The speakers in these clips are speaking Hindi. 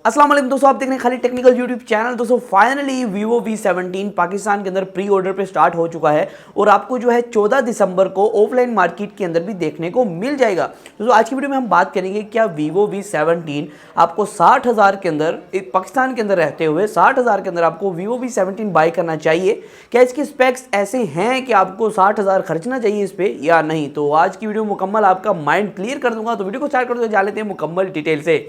अस्सलाम वालेकुम दोस्तों, आप देख रहे हैं खालिद टेक्निकल यूट्यूब चैनल। दोस्तों फाइनली Vivo V17 पाकिस्तान के अंदर प्री ऑर्डर पे स्टार्ट हो चुका है और आपको जो है 14 दिसंबर को ऑफलाइन मार्केट के अंदर भी देखने को मिल जाएगा। दोस्तों आज की वीडियो में हम बात करेंगे क्या Vivo V17 आपको 60,000 के अंदर पाकिस्तान के अंदर रहते हुए 60,000 के अंदर आपको Vivo V17 बाय करना चाहिए। क्या इसके स्पेक्स ऐसे हैं कि आपको 60,000 खर्चना चाहिए इस पर या नहीं। तो आज की वीडियो मुकम्मल आपका माइंड क्लियर कर दूंगा। तो वीडियो को स्टार्ट करते हुए जा लेते हैं मुकम्मल डिटेल से।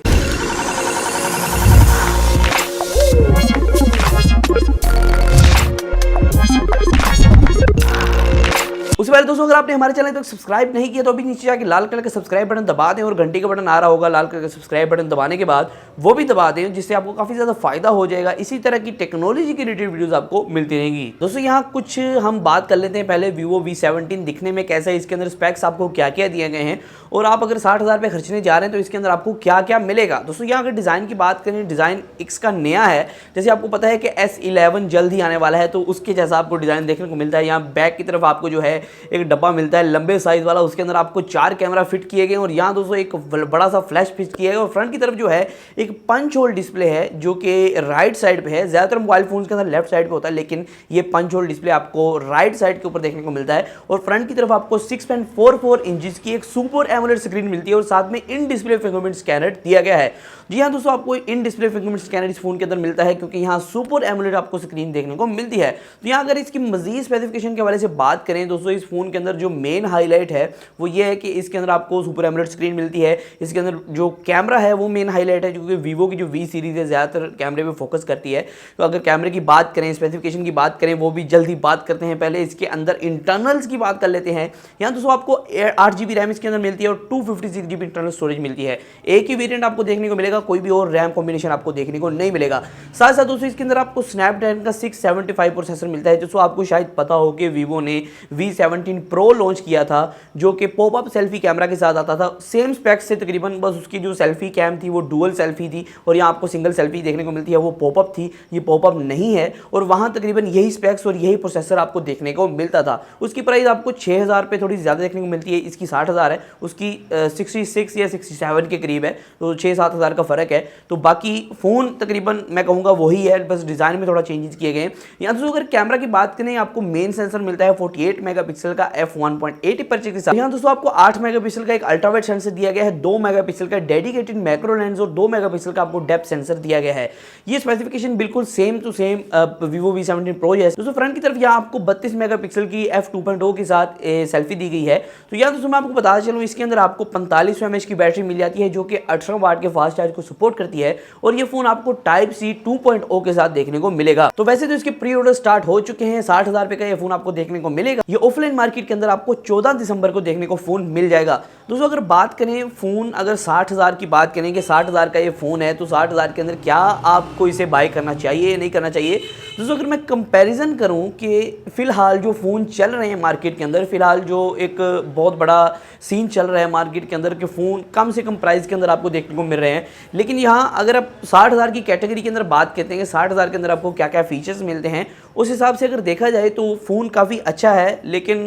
उससे पहले दोस्तों अगर आपने हमारे चैनल तक सब्सक्राइब नहीं किया तो अभी नीचे जाके लाल कलर का सब्सक्राइब बटन दबा दें और घंटी का बटन आ रहा होगा लाल कलर का सब्सक्राइब बटन दबाने के बाद वो भी दबा दें, जिससे आपको काफ़ी ज़्यादा फायदा हो जाएगा। इसी तरह की टेक्नोलॉजी की रिलेटेड वीडियोस आपको मिलती रहेंगी। दोस्तों यहाँ कुछ हम बात कर लेते हैं पहले Vivo V17 दिखने में कैसा है, इसके अंदर स्पेक्स आपको क्या क्या दिए गए हैं और आप अगर 60,000 रुपये खर्चने जा रहे हैं तो इसके अंदर आपको क्या क्या मिलेगा। दोस्तों यहाँ अगर डिज़ाइन की बात करें, डिज़ाइन इसका नया है। जैसे आपको पता है कि S11 जल्द ही आने वाला है तो उसके जैसा आपको डिज़ाइन देखने को मिलता है। यहाँ बैक की तरफ आपको जो है एक डब्बा मिलता है लंबे साइज वाला, उसके अंदर आपको 4 कैमरा फिट किए गए और यहाँ दोस्तों एक बड़ा सा फ्लैश फिट किया गया और फ्रंट की तरफ जो है एक पंच होल डिस्प्ले है जो कि राइट साइड पे है। ज़्यादातर मोबाइल फोन्स के अंदर लेफ्ट साइड पे होता है, लेकिन ये पंच होल डिस्प्ले आपको राइट साइड के ऊपर देखने को मिलता है। और फ्रंट की तरफ आपको 6.44 इंचेस की एक सुपर एमोलेड स्क्रीन मिलती है और साथ में इन डिस्प्ले फिंगरप्रिंट स्कैनर दिया गया है। जी हाँ दोस्तों, आपको इन डिस्प्ले फिंगरप्रिंट स्कैनर इस फोन के अंदर मिलता है क्योंकि यहाँ सुपर एमोलेड आपको स्क्रीन देखने को मिलती है। तो यहाँ अगर इसकी मजीद स्पेसिफिकेशन के हवाले से बात करें दोस्तों, इस फोन के अंदर जो मेन हाईलाइट है वो ये है कि इसके अंदर आपको सुपर एमोलेड स्क्रीन मिलती है। इसके अंदर जो कैमरा है वो मेन हाईलाइट है, क्योंकि वीवो की जो वी सीरीज है ज़्यादातर कैमरे पे फोकस करती है। तो अगर कैमरे की बात करें, स्पेसिफिकेशन की बात करें, वो भी जल्दी बात करते हैं। पहले इसके अंदर इंटरनल्स की बात कर लेते हैं। यहाँ दोस्तों आपको 8GB रैम इसके अंदर मिलती है और 256GB इंटरनल स्टोरेज मिलती है। एक ही वेरिएंट आपको देखने को मिलेगा, कोई भी और रैम कॉम्बिनेशन आपको देखने को नहीं मिलेगा। साथ साथ दोस्तों इसके अंदर आपको स्नैपड्रैगन का 675 प्रोसेसर मिलता है। दोस्तों आपको शायद पता हो कि वीवो ने V17 Pro लॉन्च किया था जो कि पॉपअप सेल्फी कैमरा के साथ आता था। सेम स्पेक्स से तकरीबन, बस उसकी जो सेल्फी कैम थी वो डुअल सेल्फी थी और यहाँ आपको सिंगल सेल्फी देखने को मिलती है, वो पॉपअप थी, ये पॉपअप नहीं है। और वहाँ तकरीबन यही स्पेक्स और यही प्रोसेसर आपको देखने को मिलता था। उसकी प्राइस आपको 6,000 पे थोड़ी ज़्यादा देखने को मिलती है। इसकी 60,000 है, उसकी 66 या 67 के करीब है, तो 6-7 हज़ार का फ़र्क है। तो बाकी फ़ोन तकरीबन मैं कहूँगा वही है, बस डिज़ाइन में थोड़ा चेंजेस किए गए हैं। यहाँ दोस्तों अगर कैमरा की बात करें, आपको मेन सेंसर मिलता है 48 मेगापिक्सल का f1.8 अपर्चर के साथ। यहाँ दोस्तों आपको 8 मेगापिक्सल का एक अल्ट्रावाइड सेंसर दिया गया है, 2 मेगापिक्सल का डेडिकेटेड मैक्रो लेंस और 2 मेगापिक्सल का आपको डेप्थ सेंसर दिया गया है। ये स्पेसिफिकेशन बिल्कुल same to same Vivo V17 Pro है। दोस्तों फ्रंट की तरफ यहाँ आपको 32 मेगापिक्सल की f2.0 के साथ सेल्फी दी गई है। तो यहाँ दोस्तों मैं आपको बता चलूँ, इसके अंदर आपको 4500 mAh की बैटरी मिल जाती है जो कि 18 वाट के फास्ट चार्ज को सपोर्ट करती है और ये फोन आपको Type-C 2.0 के साथ देखने को मिलेगा। तो वैसे तो इसके प्री ऑर्डर स्टार्ट हो चुके हैं, 60,000 रुपए का ये फोन आपको देखने को मिलेगा। ये ऑफलाइन मार्केट के अंदर आपको 14 दिसंबर को देखने को फोन मिल जाएगा। दोस्तों अगर बात करें फोन, अगर 60,000 की बात करें कि 60,000 का ये फोन है तो 60,000 के अंदर क्या आपको इसे बाय करना चाहिए या नहीं करना चाहिए। दोस्तों अगर मैं कंपैरिजन करूं कि फिलहाल जो फ़ोन चल रहे हैं मार्केट के अंदर, फिलहाल जो एक बहुत बड़ा सीन चल रहा है मार्केट के अंदर कि फ़ोन कम से कम प्राइस के अंदर आपको देखने को मिल रहे हैं, लेकिन यहाँ अगर आप 60,000 की कैटेगरी के अंदर बात करते हैं कि 60,000 के अंदर आपको क्या क्या फीचर्स मिलते हैं, उस हिसाब से अगर देखा जाए तो फ़ोन काफ़ी अच्छा है, लेकिन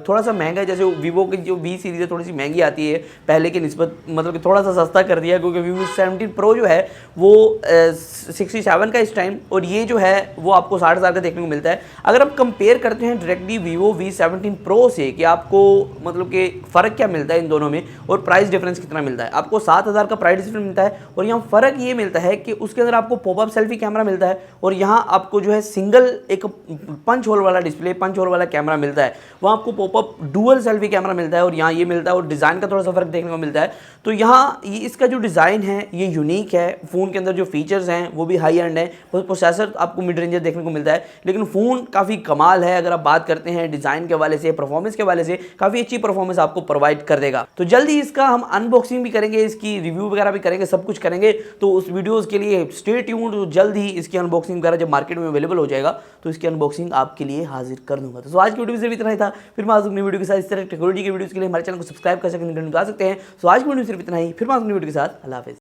थोड़ा सा महंगा है। जैसे वीवो की जो वी सीरीज़ है थोड़ी सी महंगी आती है पहले की निस्बत, मतलब कि थोड़ा सा सस्ता कर दिया, क्योंकि Vivo 17 Pro जो है वो 67 का इस टाइम और ये जो है वो आपको 60,000 का देखने को मिलता है। अगर आप कंपेयर करते हैं डायरेक्टली Vivo V17 Pro से कि आपको मतलब कि फ़र्क क्या मिलता है इन दोनों में और प्राइस डिफरेंस कितना मिलता है, आपको 7,000 का प्राइस डिफरेंस मिलता है और यहाँ फ़र्क ये मिलता है कि उसके अंदर आपको पॉपअप सेल्फी कैमरा मिलता है और यहाँ आपको जो है सिंगल एक पंच होल वाला डिस्प्ले, पंच होल वाला कैमरा मिलता है। वहाँ आपको पॉपअप डुअल सेल्फी कैमरा मिलता है और यहाँ ये मिलता है और डिज़ाइन का थोड़ा सा फ़र्क देखने को मिलता है। तो यहाँ ये इसका जो डिज़ाइन है ये यूनिक है। फ़ोन के अंदर जो फीचर्स हैं वो भी हाई एंड है, प्रोसेसर आपको मिड रेंजर देखने को मिलता है, लेकिन फ़ोन काफ़ी कमाल है। अगर आप बात करते हैं डिज़ाइन के हवाले से, परफॉर्मेंस के हवाले से, काफ़ी अच्छी परफॉर्मेंस आपको प्रोवाइड कर देगा। तो जल्दी इसका हम अनबॉक्सिंग भी करेंगे, इसकी रिव्यू वगैरह भी करेंगे, सब कुछ करेंगे। तो उस वीडियोज़ के लिए स्टे ट्यून्ड, जल्द ही इसकी अनबॉक्सिंग वगैरह जब मार्केट में अवेलेबल हो जाएगा तो इसकी अनबॉक्सिंग आपके लिए हाजिर कर दूंगा। तो आज की वीडियो सिर्फ इतना ही था, फिर मैं आज अपनी वीडियो के साथ इस तरह टेक्नोलॉजी की वीडियोज़ के लिए हमारे चैनल को सब्सक्राइब कर सकते हैं, बता सकते हैं। तो आज की वीडियो सिर्फ इतना ही, फिर मैं अपनी वीडियो के साथ। अल्लाह हाफिज़।